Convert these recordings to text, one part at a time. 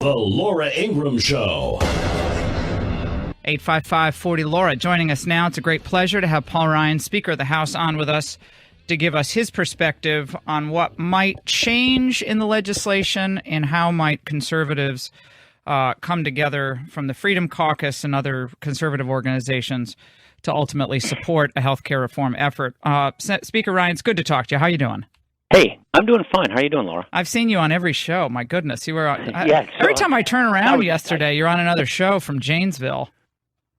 The Laura Ingraham Show. 855-40-LAURA. Joining us now. It's a great pleasure to have Paul Ryan, Speaker of the House, on with us to give us his perspective on what might change in the legislation and how might conservatives come together from the Freedom Caucus and other conservative organizations to ultimately support a health care reform effort. Speaker Ryan, it's good to talk to you. How are you doing? Hey, I'm doing fine. How are you doing, Laura? I've seen you on every show. My goodness, you were on, every time I turn around yesterday, you're on another show from Janesville.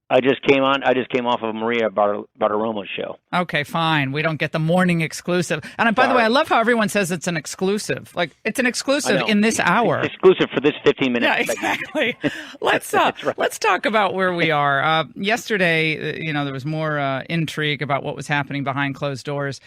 I just came off of Maria Bartiromo's show. Okay, fine. We don't get the morning exclusive. And by the way, I love how everyone says it's an exclusive. Like, it's an exclusive in this hour. It's exclusive for this 15 minutes. Yeah, exactly. Let's talk about where we are. Yesterday, there was more intrigue about what was happening behind closed doors.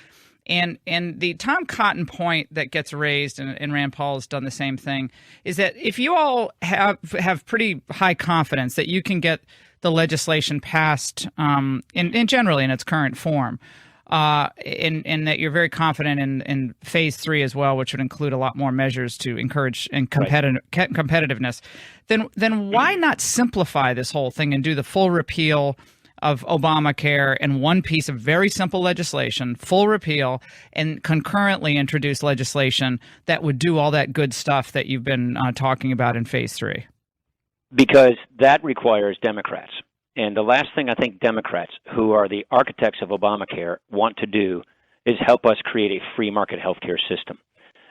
And the Tom Cotton point that gets raised, and Rand Paul has done the same thing, is that if you all have pretty high confidence that you can get the legislation passed in generally in its current form, and that you're very confident in phase 3 as well, which would include a lot more measures to encourage competitiveness, then why not simplify this whole thing and do the full repeal of Obamacare in one piece of very simple legislation, full repeal, and concurrently introduce legislation that would do all that good stuff that you've been talking about in phase 3? Because that requires Democrats. And the last thing I think Democrats, who are the architects of Obamacare, want to do is help us create a free market healthcare system.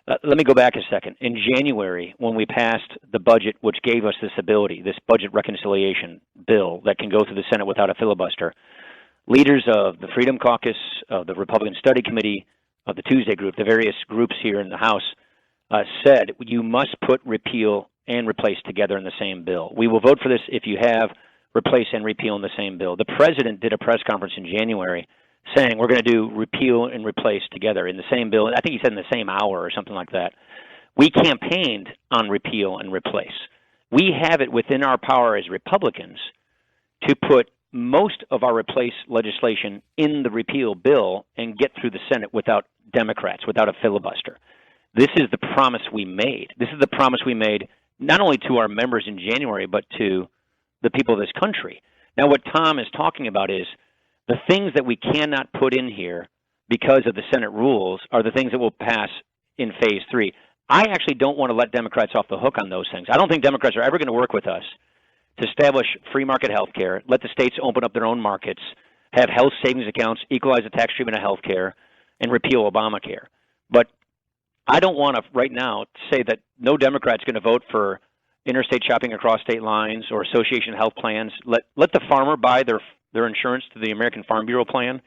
Let me go back a second. In January, when we passed the budget, which gave us this ability, this budget reconciliation bill that can go through the Senate without a filibuster, leaders of the Freedom Caucus, of the Republican Study Committee, of the Tuesday Group, the various groups here in the House, said you must put repeal and replace together in the same bill. We will vote for this if you have replace and repeal in the same bill. The president did a press conference in January saying we're going to do repeal and replace together in the same bill. I think he said in the same hour or something like that. We campaigned on repeal and replace. We have it within our power as Republicans to put most of our replace legislation in the repeal bill and get through the Senate without Democrats, without a filibuster. This is the promise we made. This is the promise we made not only to our members in January, but to the people of this country. Now, what Tom is talking about is the things that we cannot put in here because of the Senate rules are the things that will pass in phase 3. I actually don't want to let Democrats off the hook on those things. I don't think Democrats are ever going to work with us to establish free market health care, let the states open up their own markets, have health savings accounts, equalize the tax treatment of health care, and repeal Obamacare. But I don't want to right now say that no Democrat's going to vote for interstate shopping across state lines or association health plans. Let the farmer buy their insurance through the American Farm Bureau plan.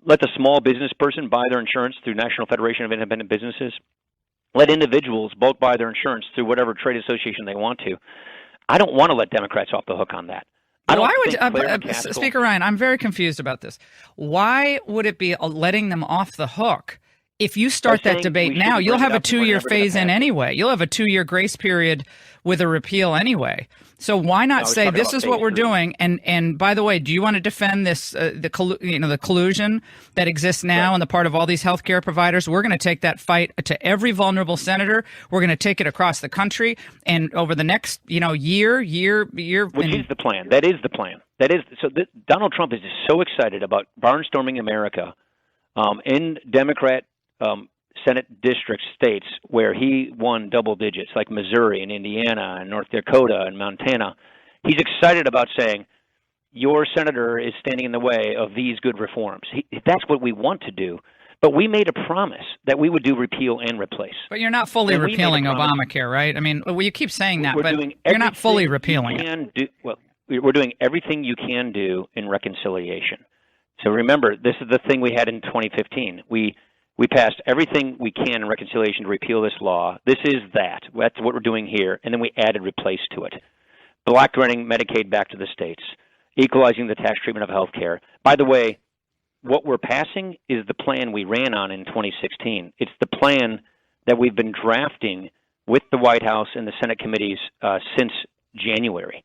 Let the small business person buy their insurance through National Federation of Independent Businesses. Let individuals bulk buy their insurance through whatever trade association they want to. I don't want to let Democrats off the hook on that. Speaker Ryan, I'm very confused about this. Why would it be letting them off the hook? If you start that debate now, you'll have a 2-year phase-in anyway. You'll have a 2-year grace period with a repeal anyway. So why not say this is what we're doing? And by the way, do you want to defend this the collusion that exists now on the part of all these healthcare providers? We're going to take that fight to every vulnerable senator. We're going to take it across the country, and over the next year. Which is the plan? That is the plan. Donald Trump is just so excited about barnstorming America in Democrat Senate district states where he won double digits, like Missouri and Indiana and North Dakota and Montana. He's excited about saying, your senator is standing in the way of these good reforms. That's what we want to do. But we made a promise that we would do repeal and replace. But you're not fully repealing Obamacare, right? I mean, you keep saying that, but you're not fully repealing it. We're doing everything you can do in reconciliation. So remember, this is the thing we had in 2015. We passed everything we can in reconciliation to repeal this law. This is that. That's what we're doing here. And then we added replace to it. Block granting Medicaid back to the states. Equalizing the tax treatment of health care. By the way, what we're passing is the plan we ran on in 2016. It's the plan that we've been drafting with the White House and the Senate committees since January.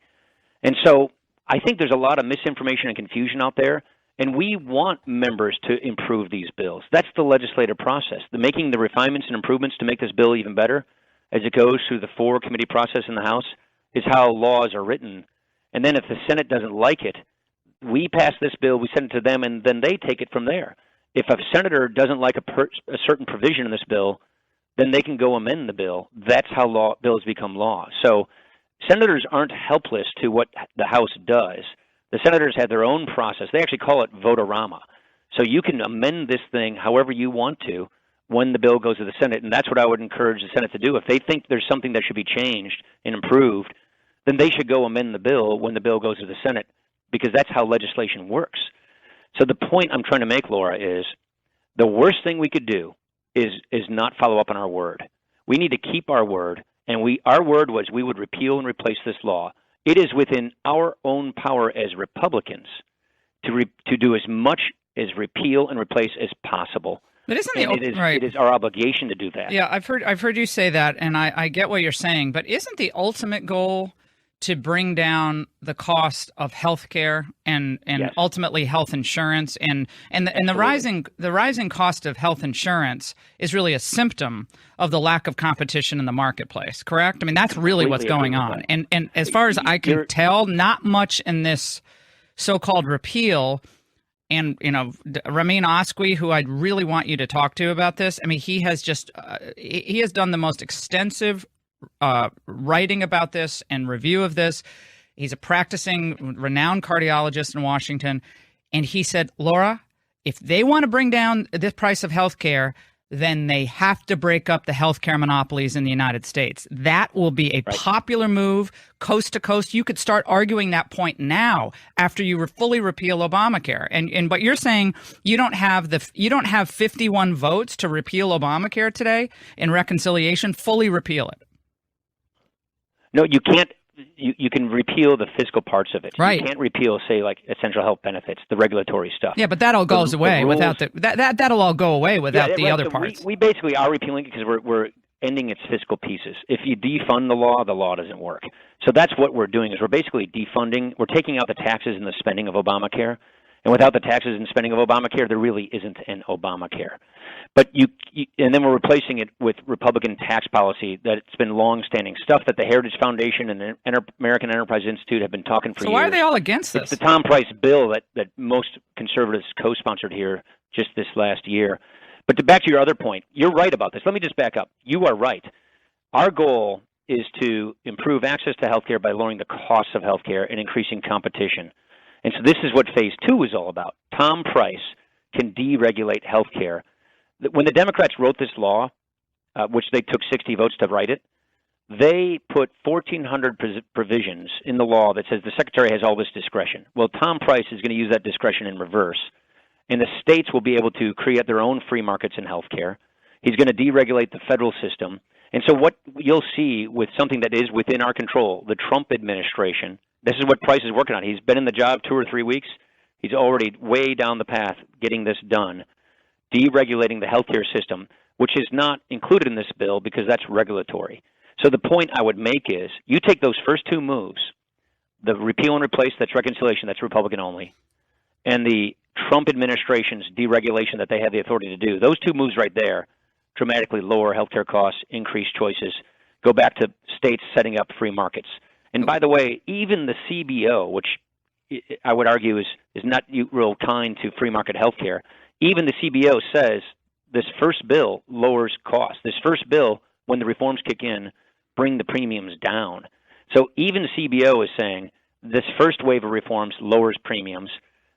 And so I think there's a lot of misinformation and confusion out there. And we want members to improve these bills. That's the legislative process. Making the refinements and improvements to make this bill even better as it goes through the 4-committee process in the House. is how laws are written. And then if the Senate doesn't like it, we pass this bill, we send it to them, and then they take it from there. If a senator doesn't like a certain provision in this bill, then they can go amend the bill. That's how bills become law. So senators aren't helpless to what the House does. The senators have their own process. They actually call it vote-a-rama. So you can amend this thing however you want to when the bill goes to the Senate, and that's what I would encourage the Senate to do. If they think there's something that should be changed and improved, then they should go amend the bill when the bill goes to the Senate, because that's how legislation works. So the point I'm trying to make, Laura, is the worst thing we could do is not follow up on our word. We need to keep our word, and our word was we would repeal and replace this law. It is within our own power as Republicans to do as much as repeal and replace as possible. But isn't it is our obligation to do that. Yeah, I've heard you say that, and I get what you're saying. But isn't the ultimate goal to bring down the cost of health care and Yes. ultimately health insurance and the rising cost of health insurance is really a symptom of the lack of competition in the marketplace, correct? I mean, that's really what's going on. And as far as I can tell, not much in this so-called repeal. And, Ramin Asqui, who I'd really want you to talk to about this, I mean, he has he has done the most extensive writing about this and review of this. He's a practicing renowned cardiologist in Washington. And he said, Laura, if they want to bring down the price of health care, then they have to break up the healthcare monopolies in the United States. That will be a popular move coast to coast. You could start arguing that point now after you fully repeal Obamacare. But you're saying you don't have 51 votes to repeal Obamacare today in reconciliation. Fully repeal it. No, you can't. You can repeal the fiscal parts of it. Right. You can't repeal, say, like essential health benefits, the regulatory stuff. Yeah, but that all goes away without that'll all go away without the other parts. We basically are repealing it because we're ending its fiscal pieces. If you defund the law doesn't work. So that's what we're doing is we're basically defunding. We're taking out the taxes and the spending of Obamacare. And without the taxes and spending of Obamacare, there really isn't an Obamacare. But and then we're replacing it with Republican tax policy that's been long-standing stuff that the Heritage Foundation and the American Enterprise Institute have been talking for years. So why are they all against this? It's the Tom Price bill that most conservatives co-sponsored here just this last year. But back to your other point, you're right about this. Let me just back up. You are right. Our goal is to improve access to healthcare by lowering the costs of healthcare and increasing competition. And so this is what Phase 2 is all about. Tom Price can deregulate healthcare. When the Democrats wrote this law, which they took 60 votes to write it, they put 1,400 provisions in the law that says the secretary has all this discretion. Well, Tom Price is going to use that discretion in reverse, and the states will be able to create their own free markets in healthcare. He's going to deregulate the federal system. And so what you'll see with something that is within our control, the Trump administration, this is what Price is working on. He's been in the job 2 or 3 weeks. He's already way down the path getting this done, deregulating the healthcare system, which is not included in this bill because that's regulatory. So the point I would make is you take those first two moves, the repeal and replace, that's reconciliation, that's Republican only, and the Trump administration's deregulation that they have the authority to do, those two moves right there dramatically lower healthcare costs, increase choices, go back to states setting up free markets. And by the way, even the CBO, which I would argue is not real kind to free market healthcare, even the CBO says this first bill lowers costs. This first bill, when the reforms kick in, bring the premiums down. So even the CBO is saying this first wave of reforms lowers premiums.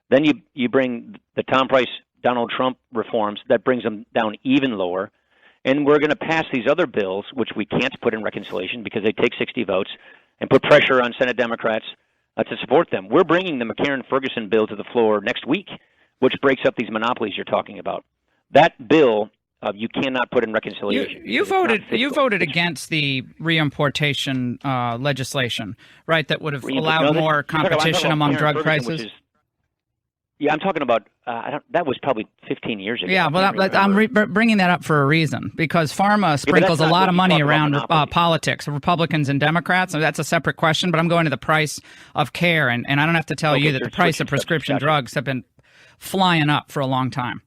Then you bring the Tom Price, Donald Trump reforms, that brings them down even lower. And we're going to pass these other bills, which we can't put in reconciliation because they take 60 votes, and put pressure on Senate Democrats to support them. We're bringing the McCarran-Ferguson bill to the floor next week, which breaks up these monopolies you're talking about. That bill you cannot put in reconciliation. You voted against the reimportation legislation, right? That would have allowed more competition among drug prices. Yeah, I'm talking about that was probably 15 years ago. Yeah, well, I'm bringing that up for a reason, because pharma sprinkles a lot of money around politics, Republicans and Democrats. So that's a separate question, but I'm going to the price of care, and I don't have to tell you that the price of prescription drugs have been flying up for a long time.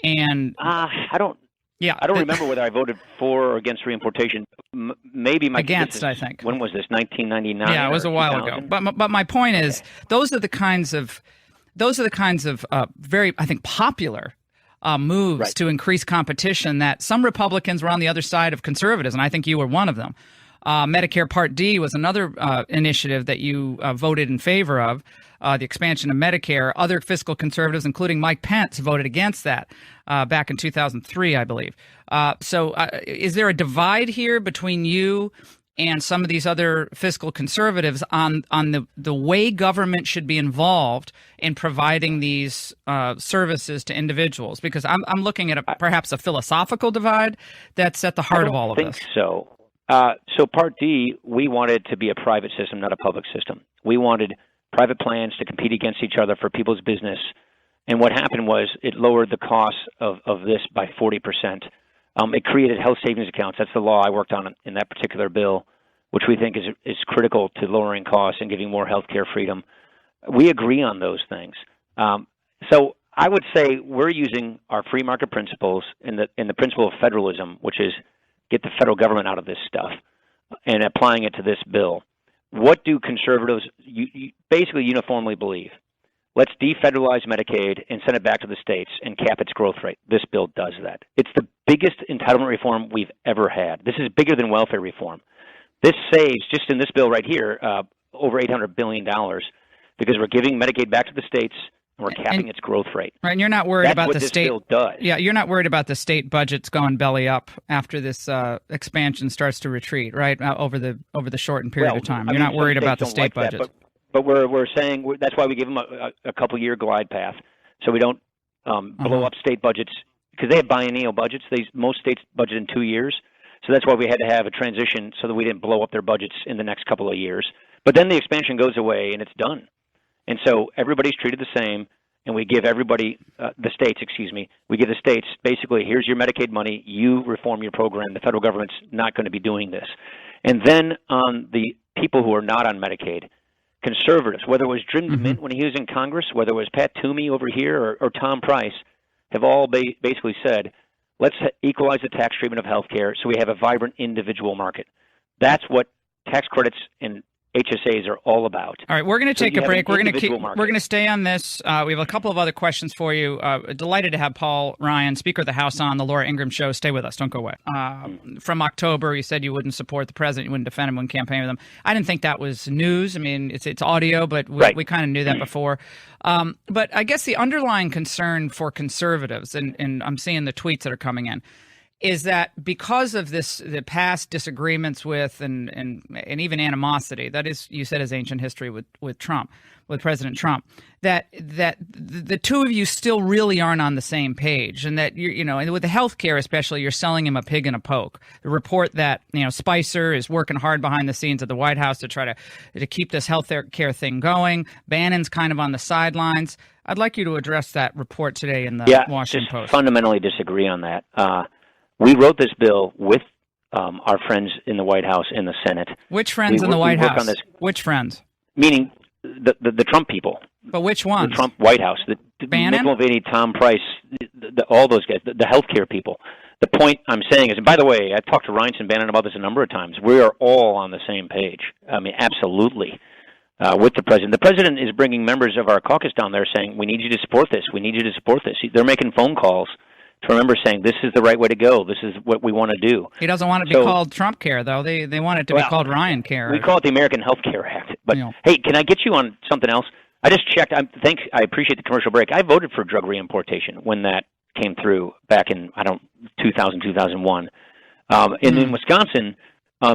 And I don't Yeah, I don't remember whether I voted for or against reimportation. Maybe my against, I think. When was this? 1999. Yeah, it was a while ago. But my point is, those are the kinds of very, I think, popular moves to increase competition that some Republicans were on the other side of conservatives, and I think you were one of them. Medicare Part D was another initiative that you voted in favor of, the expansion of Medicare. Other fiscal conservatives, including Mike Pence, voted against that back in 2003, I believe. So is there a divide here between you and some of these other fiscal conservatives on the way government should be involved in providing these services to individuals? Because I'm looking at perhaps a philosophical divide that's at the heart of all of this. I think so. So Part D, we wanted to be a private system, not a public system. We wanted private plans to compete against each other for people's business. And what happened was it lowered the cost of this by 40%. It created health savings accounts. That's the law I worked on in that particular bill, which we think is critical to lowering costs and giving more health care freedom. We agree on those things. So I would say we're using our free market principles and the principle of federalism, which is get the federal government out of this stuff, and applying it to this bill. What do conservatives basically uniformly believe? Let's defederalize Medicaid and send it back to the states and cap its growth rate. This bill does that. It's the biggest entitlement reform we've ever had. This is bigger than welfare reform. This saves, just in this bill right here, over $800 billion because we're giving Medicaid back to the states and we're capping its growth rate. Right, and you're not worried about the state. That's what this bill does. Yeah, you're not worried about the state budgets going belly up after this expansion starts to retreat, right? Over the shortened period of time. You're not worried about the state budgets. But we're saying that's why we give them a couple-year glide path, so we don't blow up state budgets because they have biennial budgets. Most states budget in 2 years, so that's why we had to have a transition so that we didn't blow up their budgets in the next couple of years. But then the expansion goes away and it's done, and so everybody's treated the same, and we give everybody we give the states basically, here's your Medicaid money, you reform your program. The federal government's not going to be doing this, and then on the people who are not on Medicaid. Conservatives, whether it was Jim DeMint when he was in Congress, whether it was Pat Toomey over here or Tom Price, have all basically said, let's equalize the tax treatment of health care so we have a vibrant individual market. That's what tax credits and HSAs are all about. All right, we're going to take a break. We're going to stay on this. We have a couple of other questions for you. Delighted to have Paul Ryan, Speaker of the House, on the Laura Ingraham Show. Stay with us. Don't go away. From October, you said you wouldn't support the president, you wouldn't defend him, wouldn't campaign with him. I didn't think that was news. I mean, it's audio, but we kind of knew that before. But I guess the underlying concern for conservatives, and I'm seeing the tweets that are coming in, is that because of the past disagreements with and even animosity, that is, you said, is ancient history with Trump, with President Trump, that the two of you still really aren't on the same page, and that and with the health care especially, you're selling him a pig in a poke. The report that Spicer is working hard behind the scenes at the White House to try to keep this health care thing going. Bannon's kind of on the sidelines. I'd like you to address that report today in the Washington Post. Fundamentally disagree on that. We wrote this bill with our friends in the White House and the Senate. Which friends in the White House? On this, which friends? Meaning the Trump people. But which ones? The Trump White House. Bannon? Mick Mulvaney, Tom Price, all those guys, the healthcare people. The point I'm saying is, and by the way, I've talked to Reince Bannon about this a number of times. We are all on the same page. I mean, absolutely. With the president. The president is bringing members of our caucus down there saying, we need you to support this. We need you to support this. They're making phone calls to remember saying, this is the right way to go. This is what we want to do. He doesn't want it to be called Trump Care, though. They want it to be called Ryan Care. We call it the American Health Care Act. But, hey, can I get you on something else? I just checked. I appreciate the commercial break. I voted for drug reimportation when that came through back in, 2000, 2001. And in Wisconsin,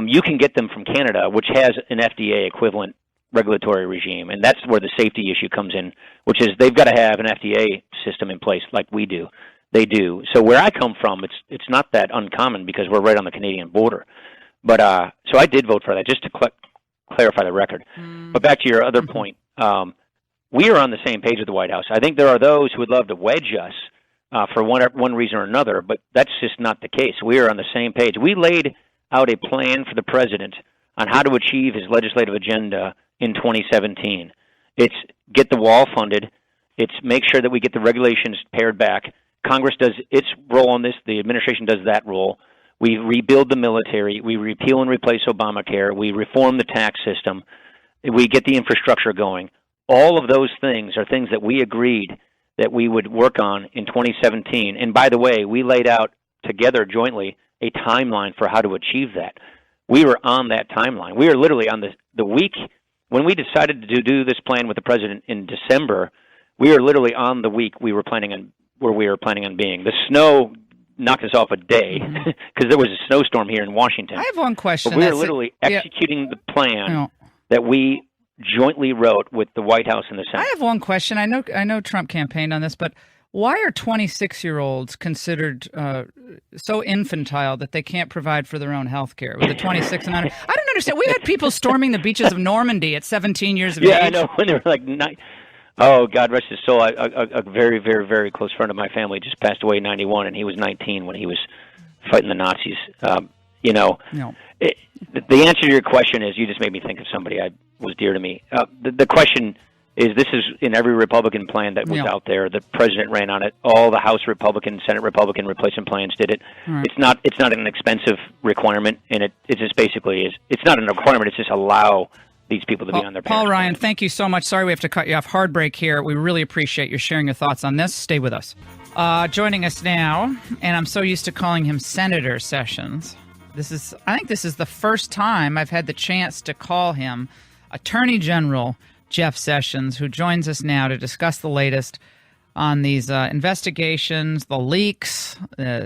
you can get them from Canada, which has an FDA equivalent regulatory regime. And that's where the safety issue comes in, which is they've got to have an FDA system in place like we do. They do. So where I come from, it's not that uncommon because we're right on the Canadian border. But so I did vote for that, just to clarify the record. But back to your other point, we are on the same page with the White House. I think there are those who would love to wedge us for one reason or another, but that's just not the case. We are on the same page. We laid out a plan for the president on how to achieve his legislative agenda in 2017. It's get the wall funded. It's make sure that we get the regulations pared back. Congress does its role on this. The administration does that role. We rebuild the military. We repeal and replace Obamacare. We reform the tax system. We get the infrastructure going. All of those things are things that we agreed that we would work on in 2017. And by the way, we laid out together jointly a timeline for how to achieve that. We were on that timeline. We were literally on the week when we decided to do this plan with the president in December. We were literally on the week we were planning on where we were planning on being. The snow knocked us off a day because there was a snowstorm here in Washington. I have one question. But we were literally executing the plan that we jointly wrote with the White House and the Senate. I have one question. I know Trump campaigned on this, but why are 26-year-olds considered so infantile that they can't provide for their own health care with the 26 and under? I don't understand. We had people storming the beaches of Normandy at 17 years of age. Yeah, I know. When they were like oh, God rest his soul. A very, very, very close friend of my family just passed away in 91, and he was 19 when he was fighting the Nazis. The answer to your question is, you just made me think of somebody I was dear to me. The question is, this is in every Republican plan that was out there. The president ran on it. All the House Republican, Senate Republican replacement plans did it. Right. It's not an expensive requirement, and it just basically is. It's not a requirement. It's just allow these people to be on their Paul Ryan, plans. thank you so much. Sorry we have to cut you off. Hard break here. We really appreciate you sharing your thoughts on this. Stay with us. Joining us now, and I'm so used to calling him Senator Sessions. I think this is the first time I've had the chance to call him Attorney General Jeff Sessions, who joins us now to discuss the latest on these investigations, the leaks,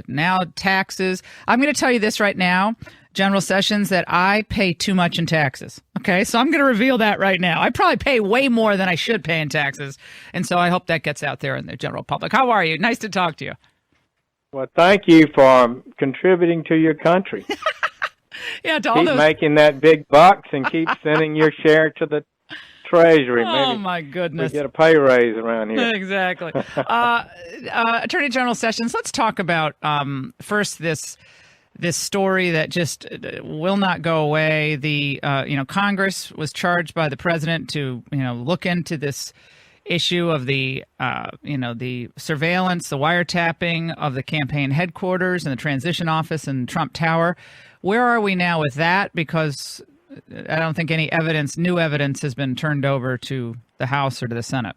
now taxes. I'm going to tell you this right now, General Sessions, that I pay too much in taxes. Okay, so I'm going to reveal that right now. I probably pay way more than I should pay in taxes, and so I hope that gets out there in the general public. How are you? Nice to talk to you. Well, thank you for contributing to your country. Yeah, to keep making that big bucks and keep sending your share to the Treasury. Oh, maybe my goodness. we get a pay raise around here. Exactly. Attorney General Sessions, let's talk about first this story that just will not go away. The Congress was charged by the president to look into this issue of the surveillance, the wiretapping of the campaign headquarters and the transition office in Trump Tower. Where are we now with that? Because I don't think any new evidence has been turned over to the House or to the Senate.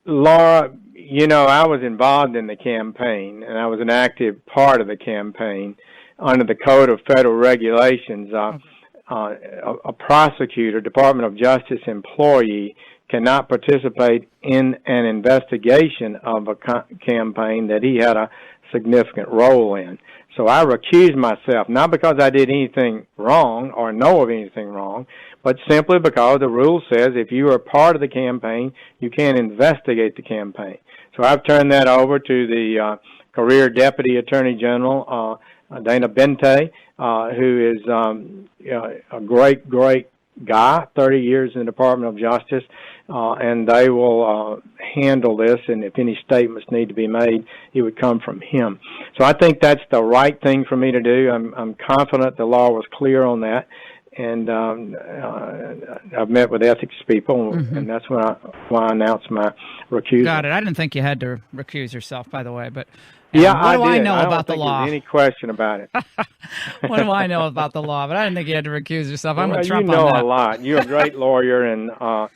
Laura, I was involved in the campaign, and I was an active part of the campaign. Under the Code of Federal Regulations, a prosecutor, Department of Justice employee, cannot participate in an investigation of a campaign that he had a significant role in. So I recused myself, not because I did anything wrong or know of anything wrong, but simply because the rule says if you are part of the campaign, you can't investigate the campaign. So I've turned that over to the career Deputy Attorney General, Dana Bente, who is a great guy, 30 years in the Department of Justice, and they will handle this, and if any statements need to be made, it would come from him. So I think that's the right thing for me to do. I'm confident the law was clear on that, and I've met with ethics people, and that's why I announced my recusal. Got it. I didn't think you had to recuse yourself, by the way, but yeah, what do I did. know I about the law? There's any question about it. What do I know about the law? But I didn't think you had to recuse yourself. I'm with Trump on that. You know a lot. You're a great lawyer, and I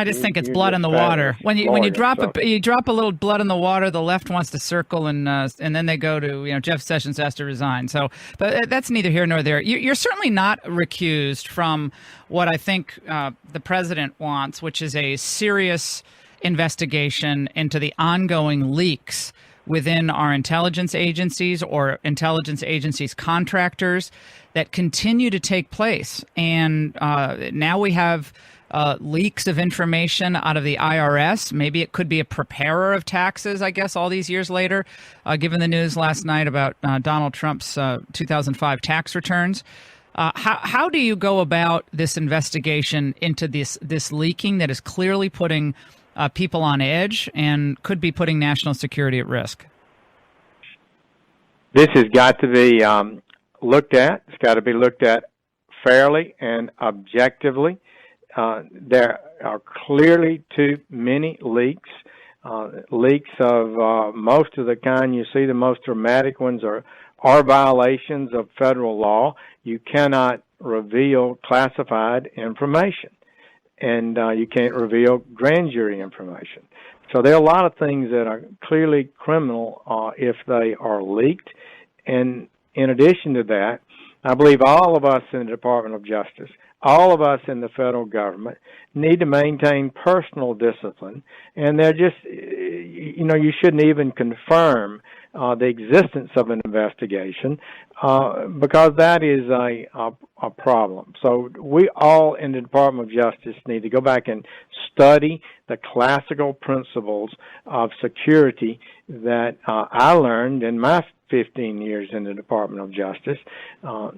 just think it's blood in the water. When you drop a little blood in the water, the left wants to circle, and then they go to Jeff Sessions has to resign. So, but that's neither here nor there. You're certainly not recused from what I think the president wants, which is a serious investigation into the ongoing leaks within our intelligence agencies or intelligence agencies contractors that continue to take place. And now we have leaks of information out of the IRS. Maybe it could be a preparer of taxes, I guess, all these years later, given the news last night about Donald Trump's 2005 tax returns. How do you go about this investigation into this leaking that is clearly putting people on edge and could be putting national security at risk? This has got to be looked at. It's got to be looked at fairly and objectively. there are clearly too many leaks. Leaks of most of the kind you see. The most dramatic ones are violations of federal law. You cannot reveal classified information, and you can't reveal grand jury information. So there are a lot of things that are clearly criminal if they are leaked. And in addition to that, I believe all of us in the Department of Justice, all of us in the federal government need to maintain personal discipline, and they're just, you shouldn't even confirm the existence of an investigation because that is a problem. So we all in the Department of Justice need to go back and study the classical principles of security that I learned in my 15 years in the Department of Justice, a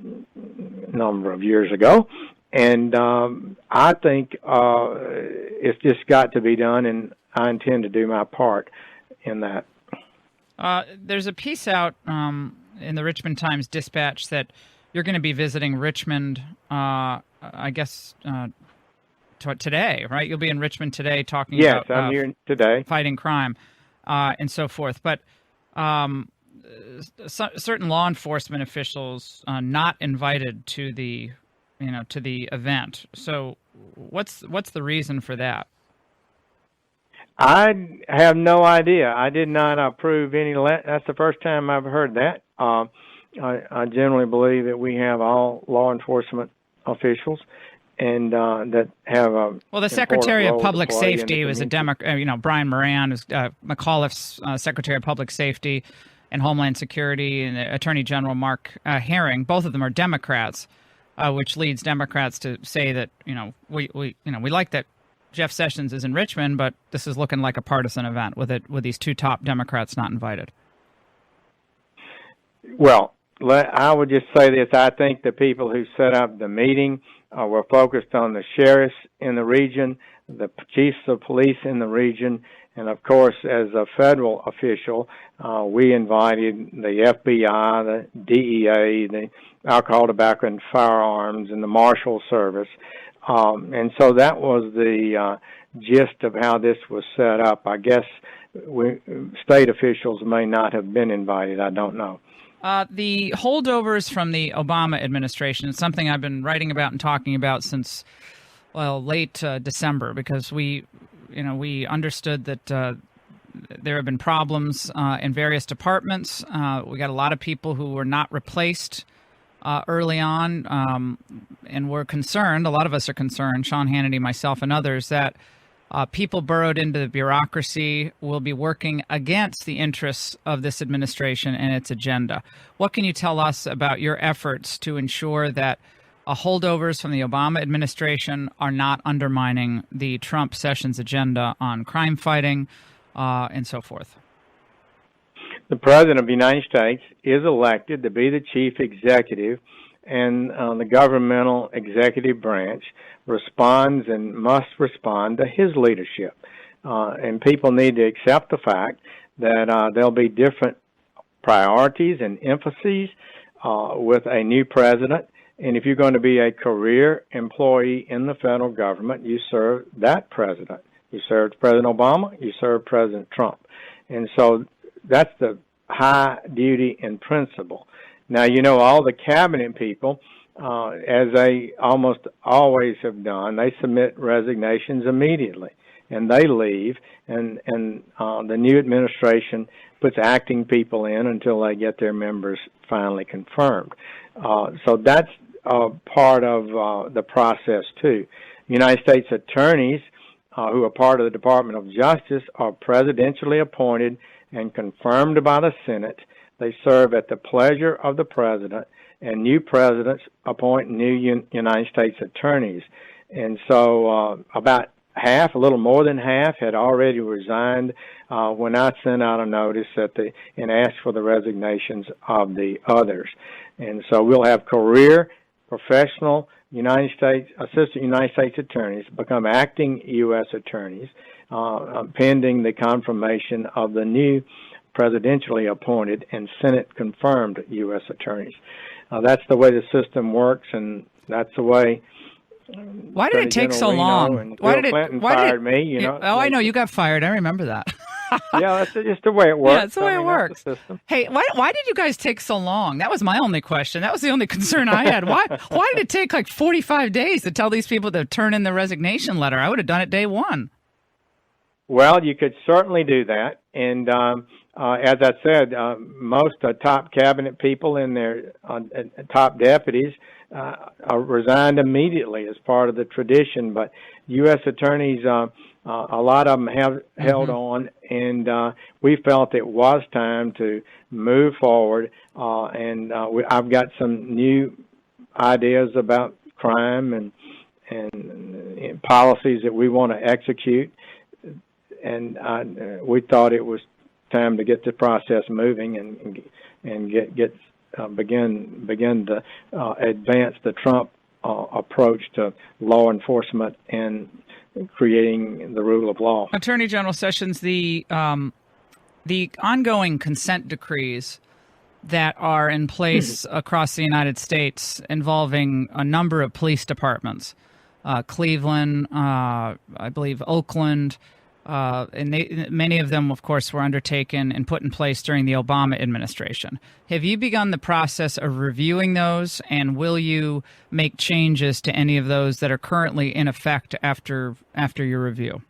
number of years ago. And I think it's just got to be done, and I intend to do my part in that. There's a piece out in the Richmond Times-Dispatch that you're going to be visiting Richmond, I guess, today, right? You'll be in Richmond today talking about Yes, I'm here today. Fighting crime and so forth. But certain law enforcement officials not invited to the event. So what's the reason for that? I have no idea. I did not approve any. That's the first time I've heard that. I generally believe that we have all law enforcement officials, and that have a well. The Secretary of Public Safety was a Democrat. Brian Moran is McAuliffe's Secretary of Public Safety and Homeland Security, and Attorney General Mark Herring. Both of them are Democrats, which leads Democrats to say that we like that Jeff Sessions is in Richmond, but this is looking like a partisan event with these two top Democrats not invited. Well, I would just say this. I think the people who set up the meeting were focused on the sheriffs in the region, the chiefs of police in the region, and of course, as a federal official, we invited the FBI, the DEA, the Alcohol, Tobacco, and Firearms, and the Marshal Service. And so that was the gist of how this was set up. I guess state officials may not have been invited. I don't know. The holdovers from the Obama administration is something I've been writing about and talking about since, late December, because we understood that there have been problems in various departments. We got a lot of people who were not replaced early on, and we're concerned, a lot of us are concerned, Sean Hannity, myself, and others, that people burrowed into the bureaucracy will be working against the interests of this administration and its agenda. What can you tell us about your efforts to ensure that holdovers from the Obama administration are not undermining the Trump-Sessions agenda on crime fighting and so forth? The President of the United States is elected to be the chief executive, and the governmental executive branch responds and must respond to his leadership. And people need to accept the fact that there'll be different priorities and emphases with a new president. And if you're going to be a career employee in the federal government, you serve that president. You served President Obama, you served President Trump. And so that's the high duty and principle. Now, all the cabinet people, as they almost always have done, they submit resignations immediately, and they leave, and the new administration puts acting people in until they get their members finally confirmed. So that's part of the process, too. United States attorneys who are part of the Department of Justice are presidentially appointed and confirmed by the Senate. They serve at the pleasure of the president, and new presidents appoint new United States attorneys. And so about half, a little more than half, had already resigned when I sent out a notice and asked for the resignations of the others. And so we'll have career, professional assistant United States attorneys become acting U.S. attorneys pending the confirmation of the new presidentially appointed and Senate-confirmed U.S. attorneys. That's the way the system works, and that's the way Why did it take so long? And Bill Clinton fired me. You know. Oh, I know you got fired. I remember that. Yeah, that's just the way it works. Yeah, it's the way it works. Hey, why did you guys take so long? That was my only question. That was the only concern I had. Why did it take like 45 days to tell these people to turn in the resignation letter? I would have done it day one. Well, you could certainly do that. And as I said, most top cabinet people and their top deputies resigned immediately as part of the tradition. But U.S. attorneys, a lot of them have held on, and we felt it was time to move forward. I've got some new ideas about crime and policies that we want to execute. And we thought it was time to get the process moving and begin to advance the Trump approach to law enforcement and creating the rule of law. Attorney General Sessions, the ongoing consent decrees that are in place across the United States involving a number of police departments, Cleveland, I believe Oakland. And many of them, of course, were undertaken and put in place during the Obama administration. Have you begun the process of reviewing those, and will you make changes to any of those that are currently in effect after your review?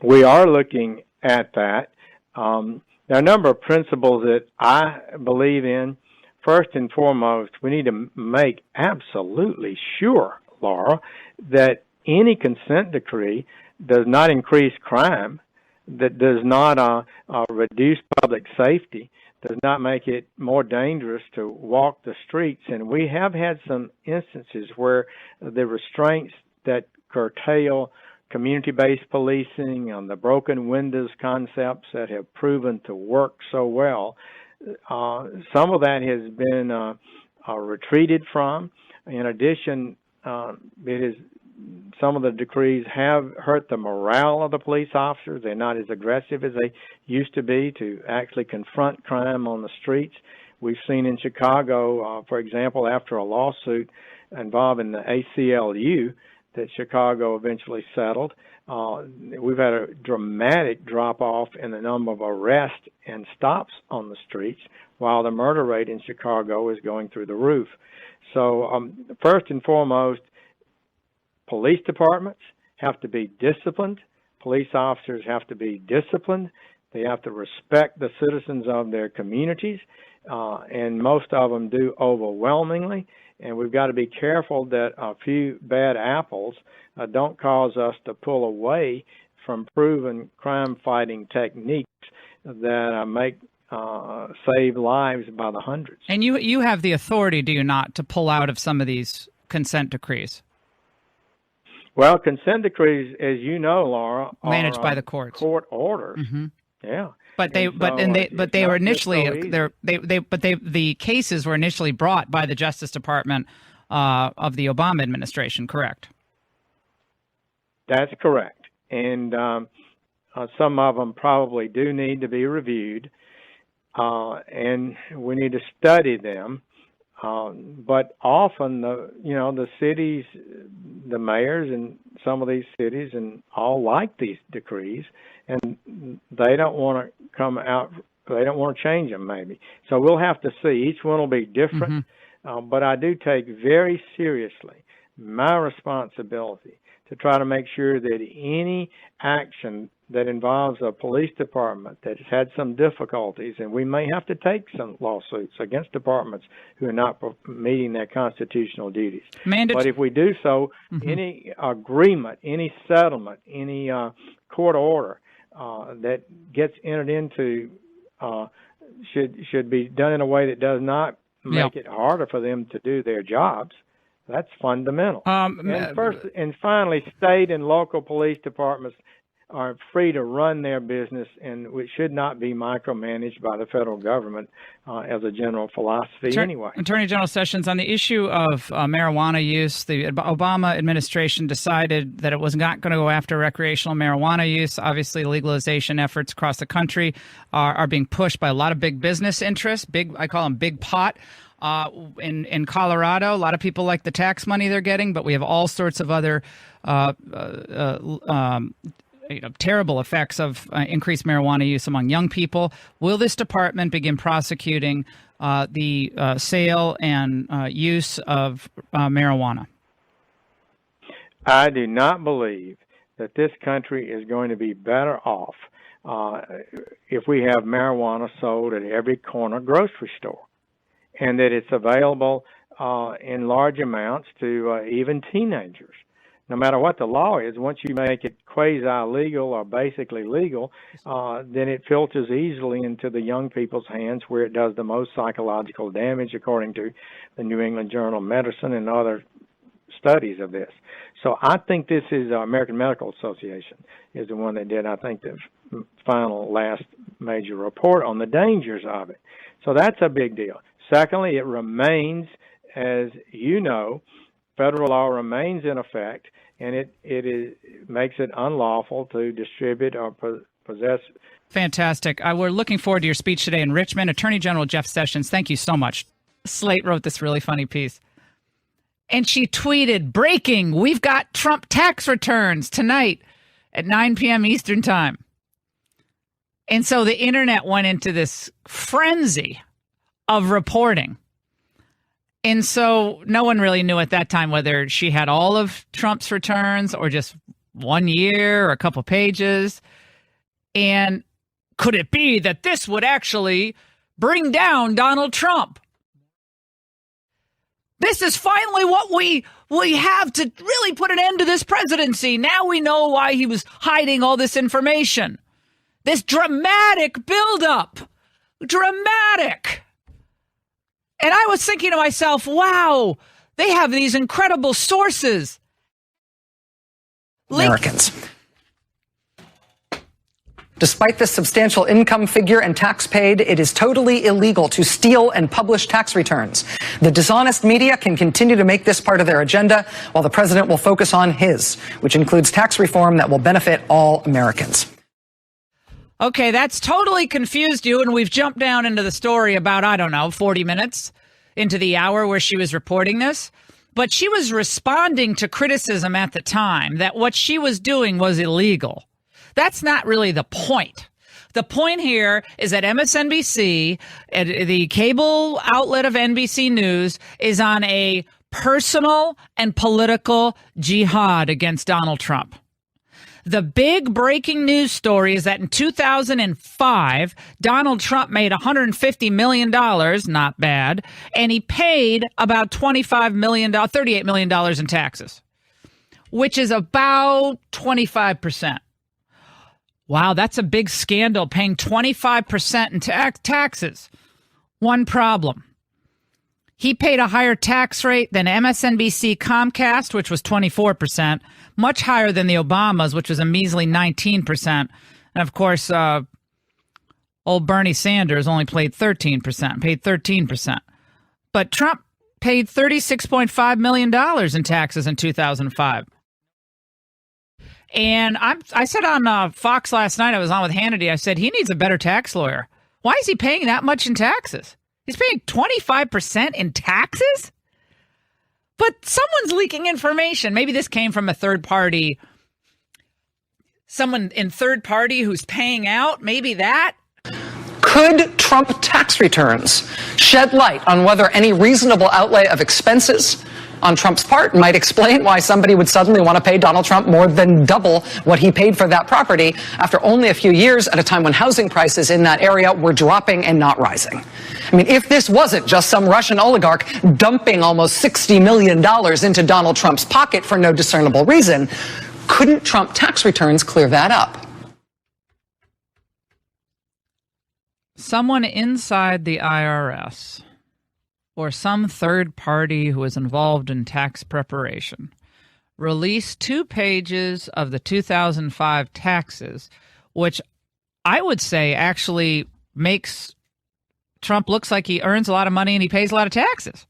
We are looking at that. There are a number of principles that I believe in. First and foremost, we need to make absolutely sure, Laura, that any consent decree does not increase crime, that does not reduce public safety, does not make it more dangerous to walk the streets. And we have had some instances where the restraints that curtail community-based policing and the broken windows concepts that have proven to work so well, some of that has been retreated from. In addition, some of the decrees have hurt the morale of the police officers. They're not as aggressive as they used to be to actually confront crime on the streets. We've seen in Chicago, for example, after a lawsuit involving the ACLU that Chicago eventually settled, we've had a dramatic drop-off in the number of arrests and stops on the streets, while the murder rate in Chicago is going through the roof. So first and foremost, police departments have to be disciplined. Police officers have to be disciplined. They have to respect the citizens of their communities, and most of them do overwhelmingly. And we've got to be careful that a few bad apples don't cause us to pull away from proven crime-fighting techniques that save lives by the hundreds. And you have the authority, do you not, to pull out of some of these consent decrees? Well, consent decrees, as you know, Laura, are managed by the courts. Court orders. Yeah. But the cases were initially brought by the Justice Department of the Obama administration, correct? That's correct. And some of them probably do need to be reviewed, and we need to study them. But often the cities, the mayors in some of these cities and all like these decrees, and they don't want to come out, they don't want to change them maybe. So we'll have to see. Each one will be different, but I do take very seriously my responsibility to try to make sure that any action that involves a police department that has had some difficulties, and we may have to take some lawsuits against departments who are not meeting their constitutional duties. But if we do so, any agreement, any settlement, any court order that gets entered into should be done in a way that does not make it harder for them to do their jobs. That's fundamental. And finally, state and local police departments are free to run their business, and it should not be micromanaged by the federal government as a general philosophy anyway. Attorney General Sessions, on the issue of marijuana use, the Obama administration decided that it was not going to go after recreational marijuana use. Obviously, legalization efforts across the country are being pushed by a lot of big business interests, I call them big pot. In Colorado, a lot of people like the tax money they're getting, but we have all sorts of other terrible effects of increased marijuana use among young people. Will this department begin prosecuting the sale and use of marijuana? I do not believe that this country is going to be better off if we have marijuana sold at every corner grocery store, and that it's available in large amounts to even teenagers. No matter what the law is, once you make it quasi-legal or basically legal, then it filters easily into the young people's hands where it does the most psychological damage, according to the New England Journal of Medicine and other studies of this. So I think this is American Medical Association is the one that did, I think, the final last major report on the dangers of it. So that's a big deal. Secondly, it remains, as you know, federal law remains in effect, and it makes it unlawful to distribute or possess. Fantastic. We're looking forward to your speech today in Richmond. Attorney General Jeff Sessions, thank you so much. Slate wrote this really funny piece. And she tweeted, breaking, we've got Trump tax returns tonight at 9 p.m. Eastern time. And so the internet went into this frenzy of reporting. And so no one really knew at that time whether she had all of Trump's returns or just 1 year or a couple pages. And could it be that this would actually bring down Donald Trump? This is finally what we have to really put an end to this presidency. Now we know why he was hiding all this information. This dramatic buildup. Dramatic. And I was thinking to myself, wow, they have these incredible sources. Americans. Despite this substantial income figure and tax paid, it is totally illegal to steal and publish tax returns. The dishonest media can continue to make this part of their agenda, while the president will focus on his, which includes tax reform that will benefit all Americans. Okay, that's totally confused you, and we've jumped down into the story about, 40 minutes into the hour where she was reporting this. But she was responding to criticism at the time that what she was doing was illegal. That's not really the point. The point here is that MSNBC, the cable outlet of NBC News, is on a personal and political jihad against Donald Trump. The big breaking news story is that in 2005, Donald Trump made $150 million, not bad, and he paid about $38 million in taxes, which is about 25%. Wow, that's a big scandal, paying 25% in taxes. One problem. He paid a higher tax rate than MSNBC Comcast, which was 24%, much higher than the Obamas, which was a measly 19%. And of course, old Bernie Sanders only paid 13%. But Trump paid $36.5 million in taxes in 2005. And I said on Fox last night, I was on with Hannity, I said he needs a better tax lawyer. Why is he paying that much in taxes? He's paying 25% in taxes? But someone's leaking information. Maybe this came from a third party, someone in third party who's paying out. Maybe that. Could Trump tax returns shed light on whether any reasonable outlay of expenses on Trump's part might explain why somebody would suddenly want to pay Donald Trump more than double what he paid for that property after only a few years at a time when housing prices in that area were dropping and not rising? I mean, if this wasn't just some Russian oligarch dumping almost $60 million into Donald Trump's pocket for no discernible reason, couldn't Trump tax returns clear that up? Someone inside the IRS or some third party who is involved in tax preparation released 2 pages of the 2005 taxes, which I would say actually makes Trump looks like he earns a lot of money and he pays a lot of taxes.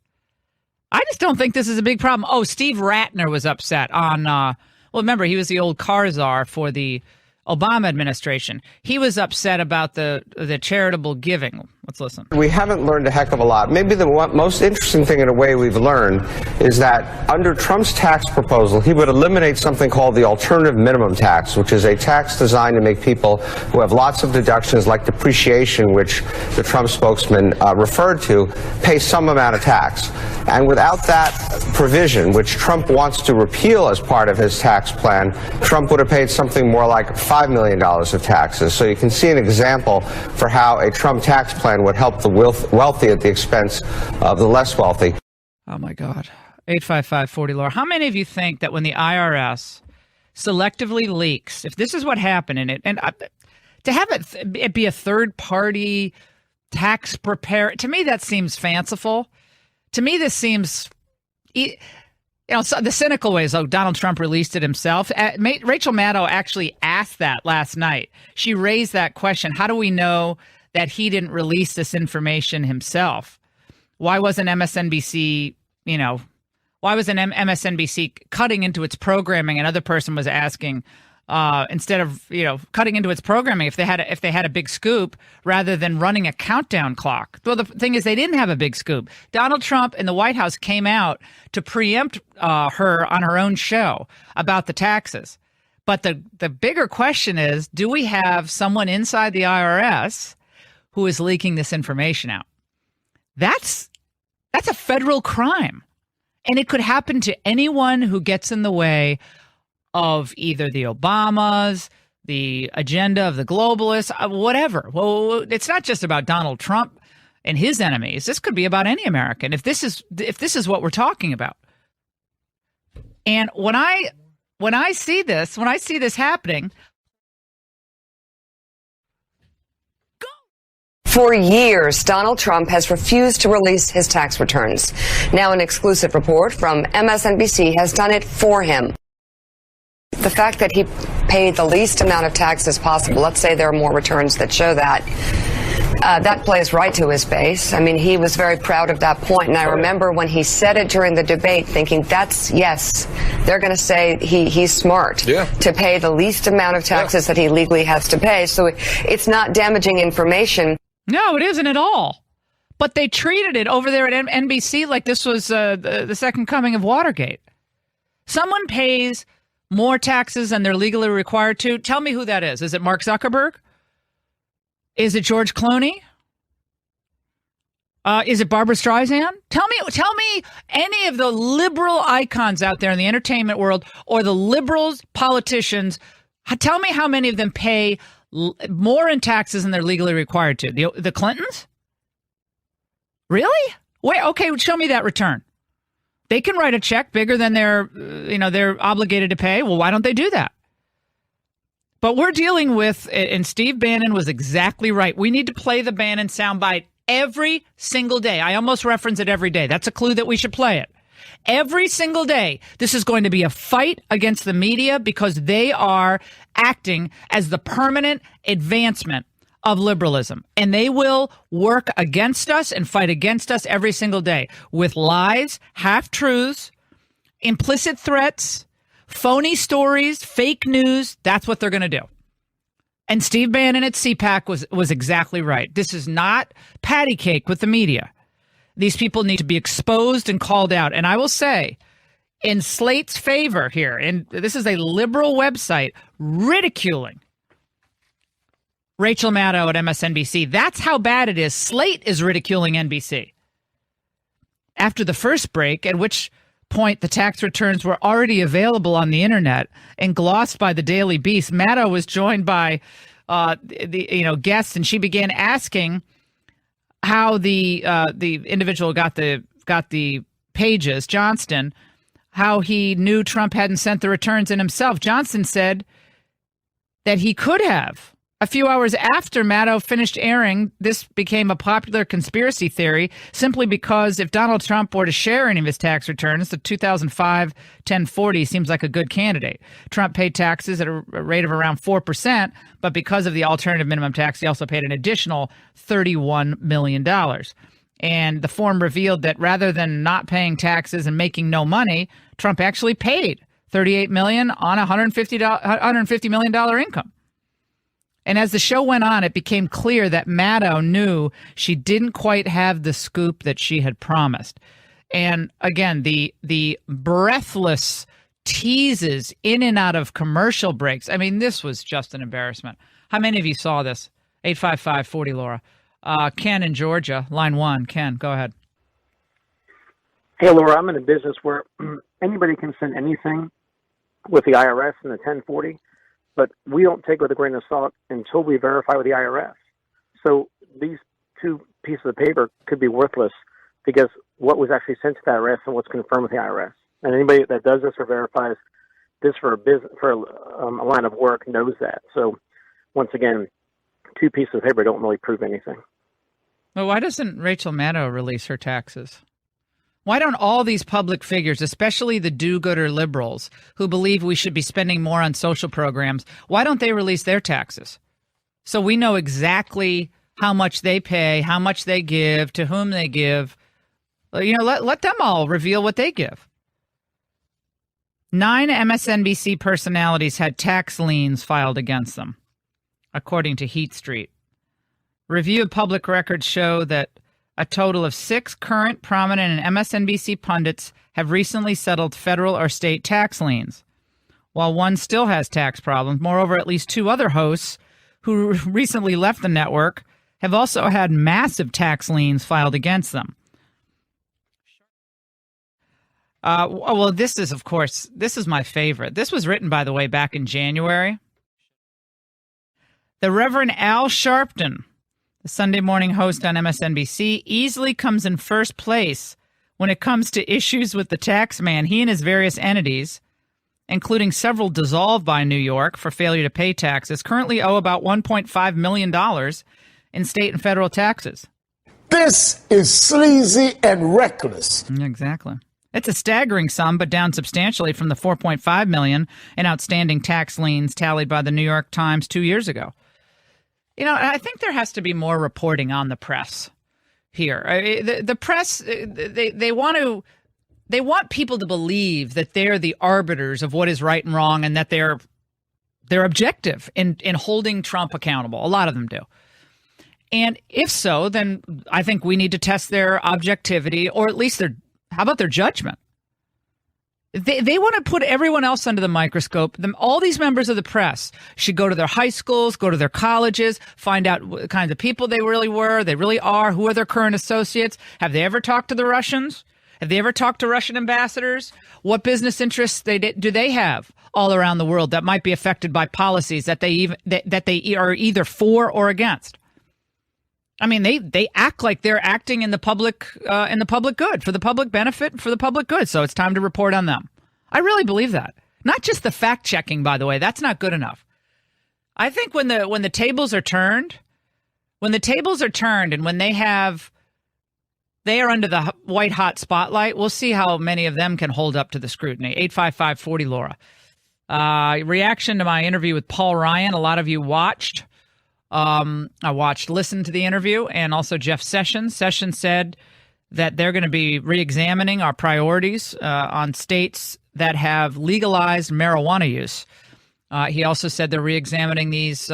I just don't think this is a big problem. Oh, Steve Ratner was upset on, remember, he was the old car czar for the Obama administration. He was upset about the charitable giving. Let's listen. We haven't learned a heck of a lot. Maybe the most interesting thing in a way we've learned is that under Trump's tax proposal, he would eliminate something called the alternative minimum tax, which is a tax designed to make people who have lots of deductions like depreciation, which the Trump spokesman referred to, pay some amount of tax. And without that provision, which Trump wants to repeal as part of his tax plan, Trump would have paid something more like $5 million of taxes. So you can see an example for how a Trump tax plan would help the wealthy at the expense of the less wealthy. Oh, my God. 855-40-LAURA. How many of you think that when the IRS selectively leaks, if this is what happened in it, and to have it be a third-party tax preparer, to me that seems fanciful. To me this seems, you know, so the cynical way is, oh, Donald Trump released it himself. Rachel Maddow actually asked that last night. She raised that question. How do we know that he didn't release this information himself? Why wasn't MSNBC, MSNBC cutting into its programming? Another person was asking, instead of, cutting into its programming, if they had a big scoop rather than running a countdown clock. Well, the thing is, they didn't have a big scoop. Donald Trump and the White House came out to preempt her on her own show about the taxes. But the bigger question is, do we have someone inside the IRS who is leaking this information out? That's a federal crime. And it could happen to anyone who gets in the way of either the Obamas, the agenda of the globalists, whatever. Well, it's not just about Donald Trump and his enemies. This could be about any American if this is what we're talking about. And when I see this happening, For years, Donald Trump has refused to release his tax returns. Now an exclusive report from MSNBC has done it for him. The fact that he paid the least amount of taxes possible, let's say there are more returns that show that, that plays right to his base. I mean, he was very proud of that point. And I remember when he said it during the debate thinking, they're going to say he's smart to pay the least amount of taxes that he legally has to pay. So it's not damaging information. No, it isn't at all. But they treated it over there at NBC like this was the second coming of Watergate. Someone pays more taxes than they're legally required to. Tell me who that is. Is it Mark Zuckerberg? Is it George Clooney? Is it Barbara Streisand? Tell me any of the liberal icons out there in the entertainment world or the liberals politicians. Tell me how many of them pay more in taxes than they're legally required to. The Clintons? Really? Wait, okay, show me that return. They can write a check bigger than they're obligated to pay. Well, why don't they do that? But we're dealing with, and Steve Bannon was exactly right. We need to play the Bannon soundbite every single day. I almost reference it every day. That's a clue that we should play it. Every single day, this is going to be a fight against the media because they are acting as the permanent advancement of liberalism. And they will work against us and fight against us every single day with lies, half-truths, implicit threats, phony stories, fake news. That's what they're going to do. And Steve Bannon at CPAC was exactly right. This is not patty cake with the media. These people need to be exposed and called out. And I will say, in Slate's favor here, and this is a liberal website ridiculing Rachel Maddow at MSNBC. That's how bad it is. Slate is ridiculing NBC. After the first break, at which point the tax returns were already available on the internet and glossed by the Daily Beast, Maddow was joined by guests, and she began asking how the individual got the pages, Johnston, how he knew Trump hadn't sent the returns in himself. Johnston said that he could have. A few hours after Maddow finished airing, this became a popular conspiracy theory simply because if Donald Trump were to share any of his tax returns, the 2005 1040 seems like a good candidate. Trump paid taxes at a rate of around 4%, but because of the alternative minimum tax, he also paid an additional $31 million. And the form revealed that rather than not paying taxes and making no money, Trump actually paid $38 million on a $150 million income. And as the show went on, it became clear that Maddow knew she didn't quite have the scoop that she had promised. And again, the breathless teases in and out of commercial breaks. I mean, this was just an embarrassment. How many of you saw this? 855-40 Laura. Ken in Georgia, line 1. Ken, go ahead. Hey, Laura, I'm in a business where anybody can send anything with the IRS and the 1040, but we don't take it with a grain of salt until we verify with the IRS. So these two pieces of paper could be worthless because what was actually sent to the IRS and what's confirmed with the IRS. And anybody that does this or verifies this for a business, for a line of work knows that. So once again, two pieces of paper don't really prove anything. Well, why doesn't Rachel Maddow release her taxes? Why don't all these public figures, especially the do-gooder liberals who believe we should be spending more on social programs, why don't they release their taxes? So we know exactly how much they pay, how much they give, to whom they give. You know, let them all reveal what they give. 9 MSNBC personalities had tax liens filed against them, according to Heat Street. Review of public records show that a total of 6 current, prominent, and MSNBC pundits have recently settled federal or state tax liens, while one still has tax problems. Moreover, at least 2 other hosts who recently left the network have also had massive tax liens filed against them. Well, this is, of course, this is my favorite. This was written, by the way, back in January. The Reverend Al Sharpton, the Sunday morning host on MSNBC, easily comes in first place when it comes to issues with the tax man. He and his various entities, including several dissolved by New York for failure to pay taxes, currently owe about $1.5 million in state and federal taxes. This is sleazy and reckless. Exactly. It's a staggering sum, but down substantially from the $4.5 million in outstanding tax liens tallied by the New York Times 2 years ago. You know, I think there has to be more reporting on the press here. The press, they want people to believe that they're the arbiters of what is right and wrong, and that they're objective in holding Trump accountable. A lot of them do. And if so, then I think we need to test their objectivity, or at least how about their judgment? They want to put everyone else under the microscope. All these members of the press should go to their high schools, go to their colleges, find out what kinds of people they really are, who are their current associates. Have they ever talked to the Russians? Have they ever talked to Russian ambassadors? What business interests do they have all around the world that might be affected by policies that they are either for or against? I mean, they act like they're acting in the public good, for the public benefit, for the public good. So it's time to report on them. I really believe that. Not just the fact checking, by the way. That's not good enough. I think when the tables are turned, and when they are under the white hot spotlight, we'll see how many of them can hold up to the scrutiny. 855-40 Laura. Reaction to my interview with Paul Ryan. A lot of you watched. Listened to the interview, and also Jeff Sessions. Sessions said that they're going to be re-examining our priorities on states that have legalized marijuana use. He also said they're re-examining these